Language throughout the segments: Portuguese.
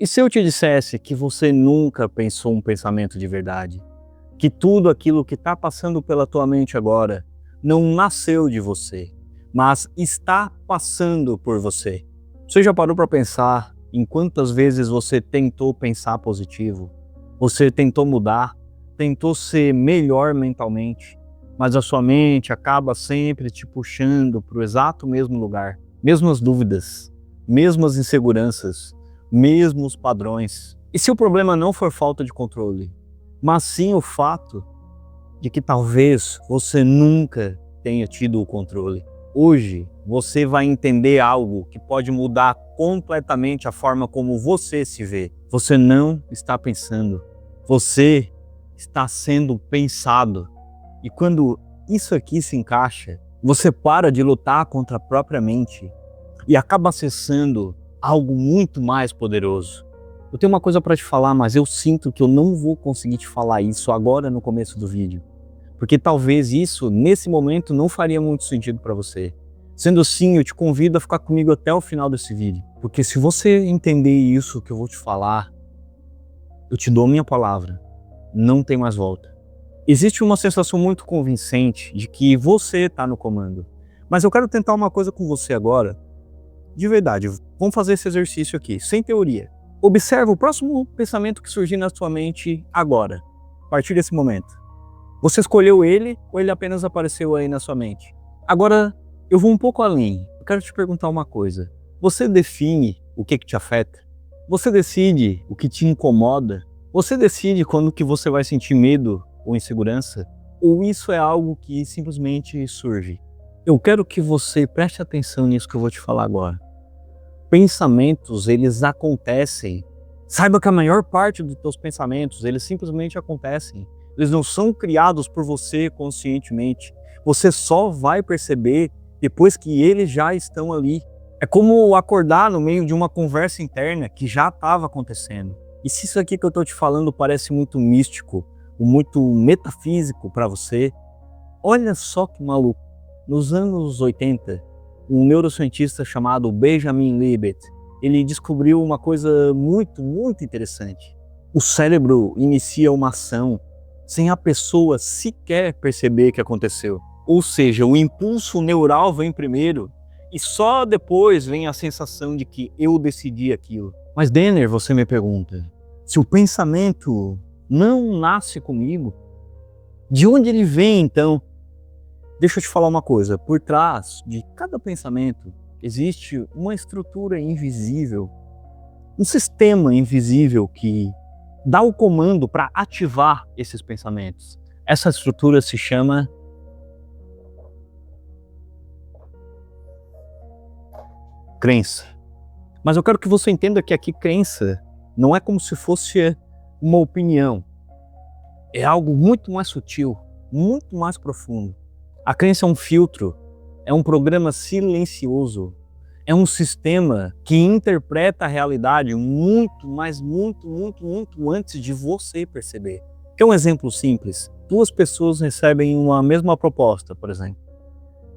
E se eu te dissesse que você nunca pensou um pensamento de verdade? Que tudo aquilo que está passando pela tua mente agora não nasceu de você, mas está passando por você? Você já parou para pensar em quantas vezes você tentou pensar positivo? Você tentou mudar, tentou ser melhor mentalmente, mas a sua mente acaba sempre te puxando para o exato mesmo lugar. Mesmas dúvidas, mesmas inseguranças, mesmos padrões. E se o problema não for falta de controle, mas sim o fato de que talvez você nunca tenha tido o controle? Hoje você vai entender algo que pode mudar completamente a forma como você se vê. Você não está pensando, você está sendo pensado. E quando isso aqui se encaixa, você para de lutar contra a própria mente e acaba acessando algo muito mais poderoso. Eu tenho uma coisa para te falar, mas eu sinto que eu não vou conseguir te falar isso agora no começo do vídeo, porque talvez isso, nesse momento, não faria muito sentido para você. Sendo assim, eu te convido a ficar comigo até o final desse vídeo, porque se você entender isso que eu vou te falar, eu te dou minha palavra, não tem mais volta. Existe uma sensação muito convincente de que você está no comando, mas eu quero tentar uma coisa com você agora, de verdade. Vamos fazer esse exercício aqui, sem teoria. Observa o próximo pensamento que surgir na sua mente agora, a partir desse momento. Você escolheu ele ou ele apenas apareceu aí na sua mente? Agora, eu vou um pouco além. Eu quero te perguntar uma coisa. Você define o que te afeta? Você decide o que te incomoda? Você decide quando que você vai sentir medo ou insegurança? Ou isso é algo que simplesmente surge? Eu quero que você preste atenção nisso que eu vou te falar agora. Pensamentos, eles acontecem. Saiba que a maior parte dos teus pensamentos, eles simplesmente acontecem. Eles não são criados por você conscientemente. Você só vai perceber depois que eles já estão ali. É como acordar no meio de uma conversa interna que já estava acontecendo. E se isso aqui que eu estou te falando parece muito místico, ou muito metafísico para você, olha só que maluco. Nos anos 80, um neurocientista chamado Benjamin Libet, ele descobriu uma coisa muito interessante. O cérebro inicia uma ação sem a pessoa sequer perceber que aconteceu. Ou seja, o impulso neural vem primeiro e só depois vem a sensação de que eu decidi aquilo. Mas Denner, você me pergunta, se o pensamento não nasce comigo, de onde ele vem então? Deixa eu te falar uma coisa, por trás de cada pensamento existe uma estrutura invisível, um sistema invisível que dá o comando para ativar esses pensamentos. Essa estrutura se chama crença. Mas eu quero que você entenda que aqui crença não é como se fosse uma opinião. É algo muito mais sutil, muito mais profundo. A crença é um filtro, é um programa silencioso, é um sistema que interpreta a realidade muito, mas muito antes de você perceber. Quer um exemplo simples? Duas pessoas recebem uma mesma proposta, por exemplo.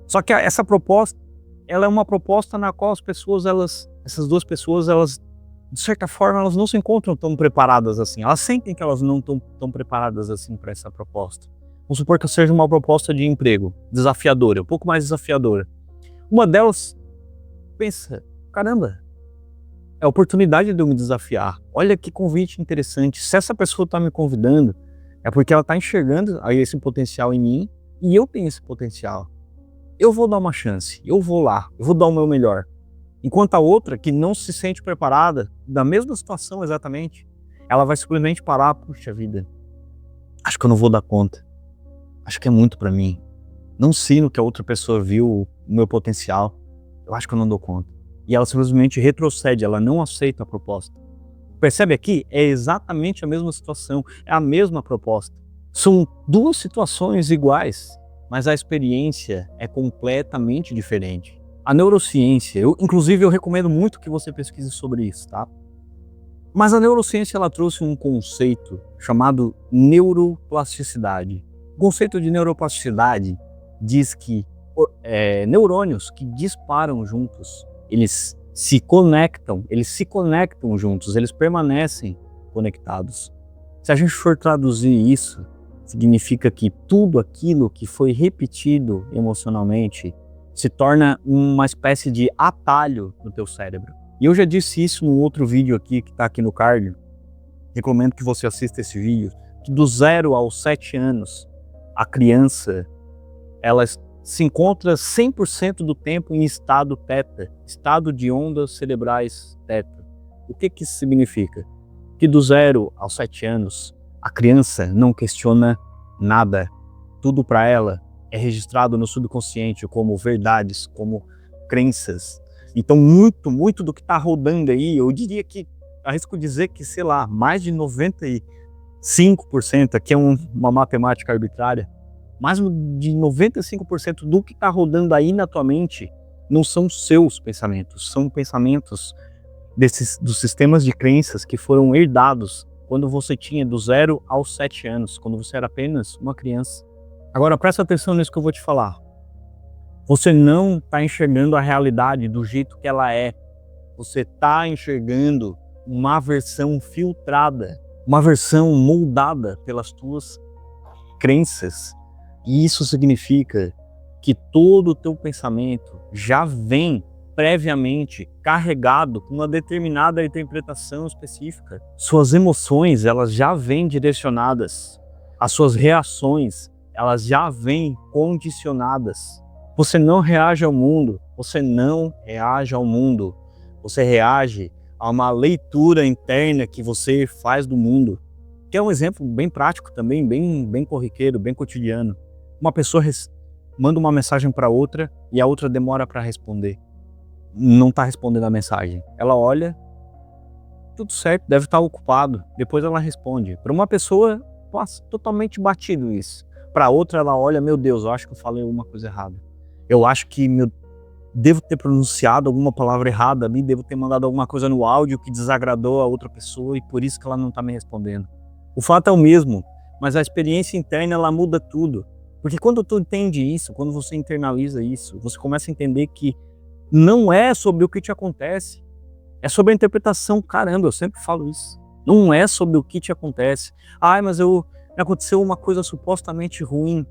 Só que essa proposta, ela é uma proposta na qual essas duas pessoas, de certa forma, elas não se encontram tão preparadas assim. Elas sentem que elas não estão tão preparadas assim para essa proposta. Vamos supor que seja uma proposta de emprego desafiadora, um pouco mais desafiadora. Uma delas pensa, caramba, é a oportunidade de eu me desafiar. Olha que convite interessante. Se essa pessoa está me convidando, é porque ela está enxergando aí esse potencial em mim e eu tenho esse potencial. Eu vou dar uma chance, eu vou lá, eu vou dar o meu melhor. Enquanto a outra, que não se sente preparada, da mesma situação exatamente, ela vai simplesmente parar, puxa vida, acho que eu não vou dar conta. Acho que é muito para mim. Não sei no que a outra pessoa viu o meu potencial. Eu acho que eu não dou conta. E ela simplesmente retrocede, ela não aceita a proposta. Percebe aqui? É exatamente a mesma situação, é a mesma proposta. São duas situações iguais, mas a experiência é completamente diferente. A neurociência, inclusive eu recomendo muito que você pesquise sobre isso, tá? Mas a neurociência ela trouxe um conceito chamado neuroplasticidade. O conceito de neuroplasticidade diz que neurônios que disparam juntos, eles eles se conectam juntos, eles permanecem conectados. Se a gente for traduzir isso, significa que tudo aquilo que foi repetido emocionalmente se torna uma espécie de atalho no teu cérebro. E eu já disse isso num outro vídeo aqui, que está aqui no card. Recomendo que você assista esse vídeo, que do 0 aos 7 anos, a criança, ela se encontra 100% do tempo em estado teta, estado de ondas cerebrais teta. O que isso significa? Que do 0 aos 7 anos, a criança não questiona nada. Tudo para ela é registrado no subconsciente como verdades, como crenças. Então muito do que está rodando aí, eu diria que, arrisco dizer que, sei lá, mais de 95%, aqui é uma matemática arbitrária, mais de 95% do que está rodando aí na tua mente não são seus pensamentos, são pensamentos dos sistemas de crenças que foram herdados quando você tinha do 0 aos 7 anos, quando você era apenas uma criança. Agora presta atenção nisso que eu vou te falar. Você não está enxergando a realidade do jeito que ela é. Você está enxergando uma versão filtrada, uma versão moldada pelas tuas crenças. E isso significa que todo o teu pensamento já vem previamente carregado com uma determinada interpretação específica. Suas emoções, elas já vêm direcionadas. As suas reações, elas já vêm condicionadas. Você não reage ao mundo, você não reage ao mundo. Você reage a uma leitura interna que você faz do mundo. Que é um exemplo bem prático também, bem corriqueiro, bem cotidiano. Uma pessoa manda uma mensagem para outra e a outra demora para responder. Não está respondendo a mensagem. Ela olha, tudo certo, deve estar ocupado. Depois ela responde. Para uma pessoa, passa totalmente batido isso. Para outra, ela olha, meu Deus, eu acho que eu falei alguma coisa errada. Eu acho que devo ter pronunciado alguma palavra errada ali, devo ter mandado alguma coisa no áudio que desagradou a outra pessoa e por isso que ela não está me respondendo. O fato é o mesmo, mas a experiência interna, ela muda tudo. Porque quando tu entende isso, quando você internaliza isso, você começa a entender que não é sobre o que te acontece, é sobre a interpretação. Caramba, eu sempre falo isso. Não é sobre o que te acontece. Ai, mas me aconteceu uma coisa supostamente ruim.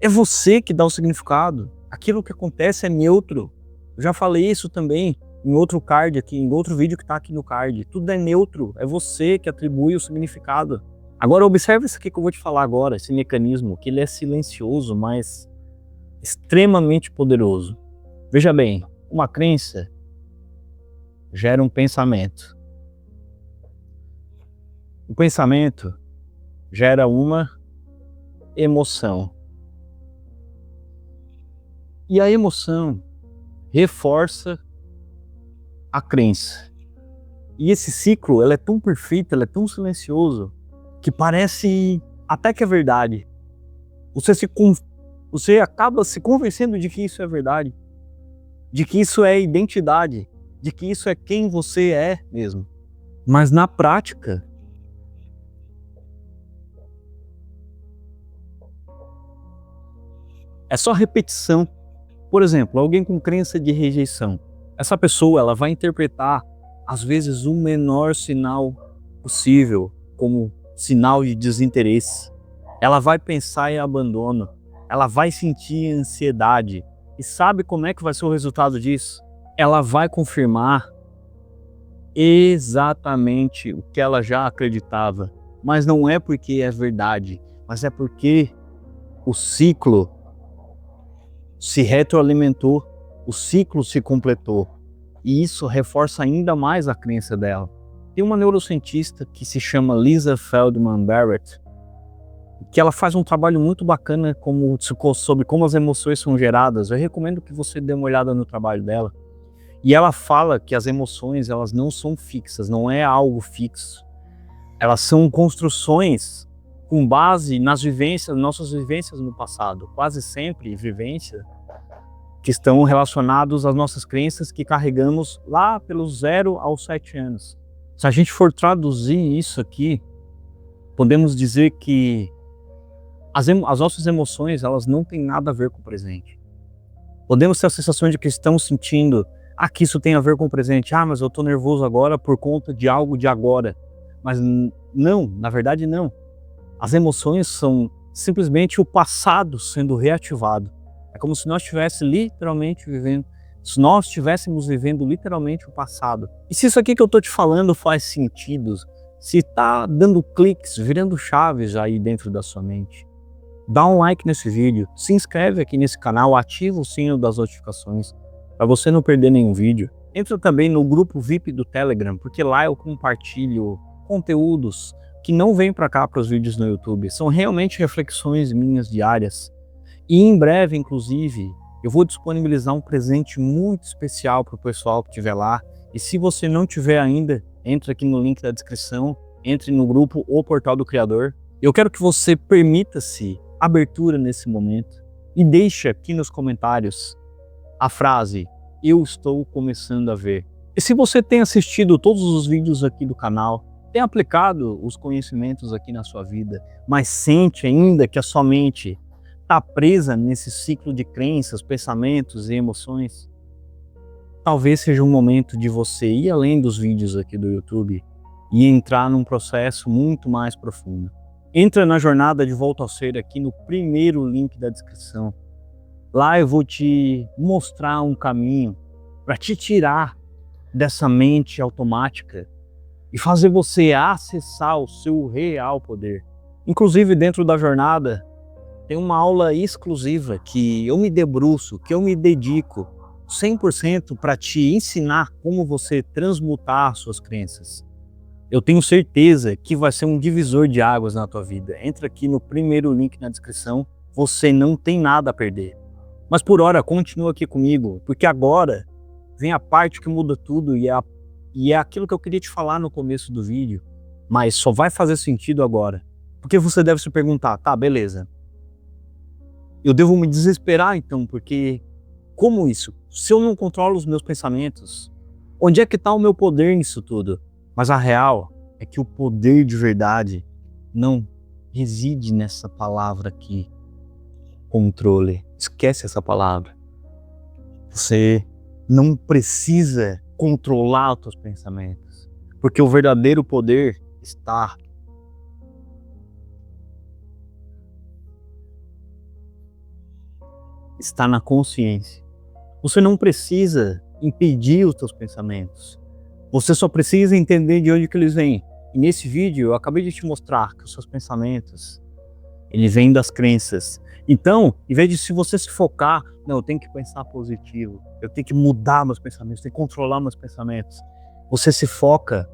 É você que dá o significado. Aquilo que acontece é neutro. Eu já falei isso também em outro card aqui, em outro vídeo que está aqui no card. Tudo é neutro, é você que atribui o significado. Agora observe isso aqui que eu vou te falar agora, esse mecanismo, que ele é silencioso, mas extremamente poderoso. Veja bem, uma crença gera um pensamento. O pensamento gera uma emoção. E a emoção reforça a crença. E esse ciclo, ele é tão perfeito, ele é tão silencioso, que parece até que é verdade. Você acaba se convencendo de que isso é verdade, de que isso é identidade, de que isso é quem você é mesmo. Mas na prática, é só repetição. Por exemplo, alguém com crença de rejeição. Essa pessoa, ela vai interpretar, às vezes, o menor sinal possível como sinal de desinteresse. Ela vai pensar em abandono. Ela vai sentir ansiedade. E sabe como é que vai ser o resultado disso? Ela vai confirmar exatamente o que ela já acreditava. Mas não é porque é verdade, mas é porque o ciclo se retroalimentou, o ciclo se completou. E isso reforça ainda mais a crença dela. Tem uma neurocientista que se chama Lisa Feldman Barrett, que ela faz um trabalho muito bacana sobre como as emoções são geradas. Eu recomendo que você dê uma olhada no trabalho dela. E ela fala que as emoções, elas não são fixas, não é algo fixo. Elas são construções com base nas nossas vivências no passado. Quase sempre vivências que estão relacionadas às nossas crenças que carregamos lá pelos 0 aos 7 anos. Se a gente for traduzir isso aqui, podemos dizer que as nossas emoções, elas não têm nada a ver com o presente. Podemos ter a sensação de que estamos sentindo que isso tem a ver com o presente. Mas eu tô nervoso agora por conta de algo de agora. Mas não, na verdade não. As emoções são simplesmente o passado sendo reativado. É como se nós estivéssemos vivendo literalmente o passado. E se isso aqui que eu tô te falando faz sentido, se tá dando cliques, virando chaves aí dentro da sua mente, dá um like nesse vídeo, se inscreve aqui nesse canal, ativa o sino das notificações para você não perder nenhum vídeo. Entra também no grupo VIP do Telegram, porque lá eu compartilho conteúdos que não vêm para cá para os vídeos no YouTube. São realmente reflexões minhas diárias. E em breve, inclusive, eu vou disponibilizar um presente muito especial para o pessoal que estiver lá. E se você não tiver ainda, entra aqui no link da descrição, entre no grupo O Portal do Criador. Eu quero que você permita-se abertura nesse momento e deixe aqui nos comentários a frase "Eu estou começando a ver". E se você tem assistido todos os vídeos aqui do canal, tem aplicado os conhecimentos aqui na sua vida, mas sente ainda que a sua mente está presa nesse ciclo de crenças, pensamentos e emoções, talvez seja um momento de você ir além dos vídeos aqui do YouTube e entrar num processo muito mais profundo. Entra na jornada de volta ao ser aqui no primeiro link da descrição. Lá eu vou te mostrar um caminho para te tirar dessa mente automática e fazer você acessar o seu real poder. Inclusive dentro da jornada tem uma aula exclusiva que eu me debruço, que eu me dedico 100% para te ensinar como você transmutar suas crenças. Eu tenho certeza que vai ser um divisor de águas na tua vida. Entra aqui no primeiro link na descrição, você não tem nada a perder. Mas por hora, continua aqui comigo, porque agora vem a parte que muda tudo e é aquilo que eu queria te falar no começo do vídeo, mas só vai fazer sentido agora. Porque você deve se perguntar, tá, beleza. Eu devo me desesperar então, porque como isso? Se eu não controlo os meus pensamentos, onde é que está o meu poder nisso tudo? Mas a real é que o poder de verdade não reside nessa palavra aqui, controle. Esquece essa palavra. Você não precisa controlar os seus pensamentos, porque o verdadeiro poder está na consciência. Você não precisa impedir os seus pensamentos. Você só precisa entender de onde que eles vêm. E nesse vídeo eu acabei de te mostrar que os seus pensamentos, eles vêm das crenças. Então, em vez de você se focar, não, eu tenho que pensar positivo, eu tenho que mudar meus pensamentos, eu tenho que controlar meus pensamentos. Você se foca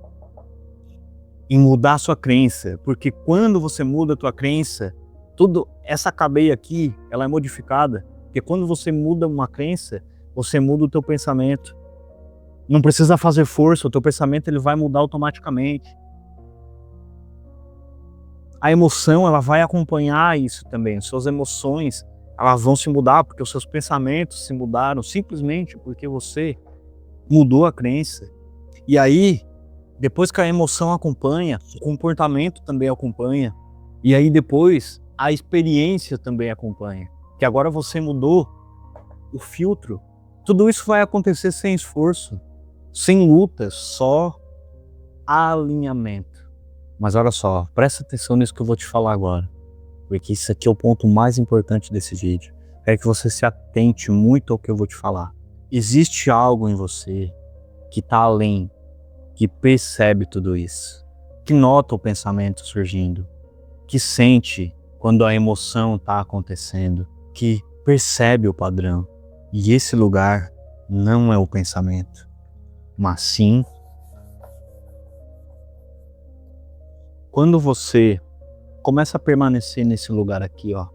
em mudar a sua crença, porque quando você muda a tua crença, essa cadeia aqui, ela é modificada. Porque quando você muda uma crença, você muda o teu pensamento. Não precisa fazer força, o teu pensamento ele vai mudar automaticamente. A emoção ela vai acompanhar isso também. Suas emoções elas vão se mudar porque os seus pensamentos se mudaram simplesmente porque você mudou a crença. E aí, depois que a emoção acompanha, o comportamento também acompanha. E aí depois a experiência também acompanha. Que agora você mudou o filtro. Tudo isso vai acontecer sem esforço, sem luta, só alinhamento. Mas olha só, presta atenção nisso que eu vou te falar agora, porque isso aqui é o ponto mais importante desse vídeo. Quero que você se atente muito ao que eu vou te falar. Existe algo em você que está além, que percebe tudo isso, que nota o pensamento surgindo, que sente quando a emoção está acontecendo, que percebe o padrão. E esse lugar não é o pensamento, mas sim quando você começa a permanecer nesse lugar aqui, ó,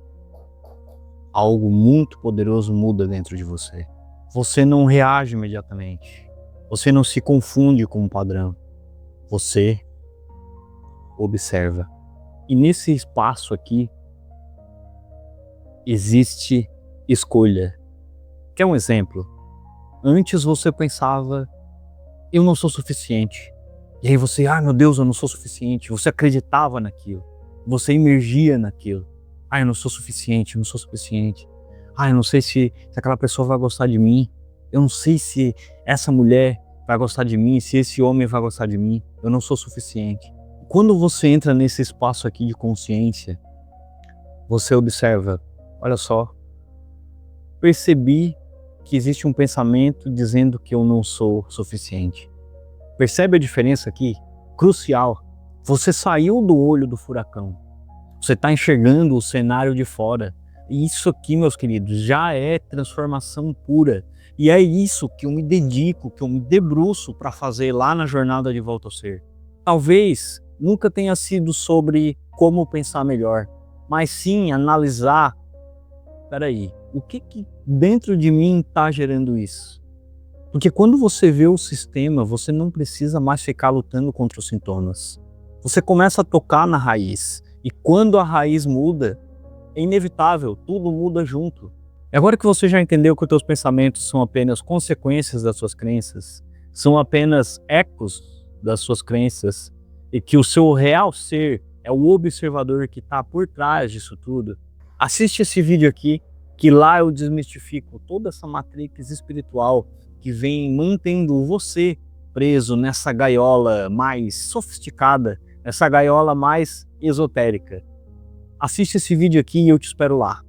algo muito poderoso muda dentro de você. Você não reage imediatamente. Você não se confunde com o padrão. Você observa. E nesse espaço aqui existe escolha. Quer um exemplo? Antes você pensava, eu não sou suficiente. E aí você, meu Deus, eu não sou suficiente. Você acreditava naquilo. Você imergia naquilo. Eu não sou suficiente, eu não sou suficiente. Eu não sei se aquela pessoa vai gostar de mim. Eu não sei se essa mulher vai gostar de mim, se esse homem vai gostar de mim. Eu não sou suficiente. Quando você entra nesse espaço aqui de consciência, você observa, olha só, percebi que existe um pensamento dizendo que eu não sou suficiente. Percebe a diferença aqui? Crucial. Você saiu do olho do furacão. Você está enxergando o cenário de fora. E isso aqui, meus queridos, já é transformação pura. E é isso que eu me dedico, que eu me debruço para fazer lá na jornada de volta ao ser. Talvez nunca tenha sido sobre como pensar melhor, mas sim analisar, peraí, o que dentro de mim está gerando isso? Porque quando você vê o sistema, você não precisa mais ficar lutando contra os sintomas. Você começa a tocar na raiz. E quando a raiz muda, é inevitável, tudo muda junto. E agora que você já entendeu que os teus pensamentos são apenas consequências das suas crenças, são apenas ecos das suas crenças, e que o seu real ser é o observador que está por trás disso tudo, assiste esse vídeo aqui, que lá eu desmistifico toda essa matrix espiritual que vem mantendo você preso nessa gaiola mais sofisticada, nessa gaiola mais esotérica. Assiste esse vídeo aqui e eu te espero lá.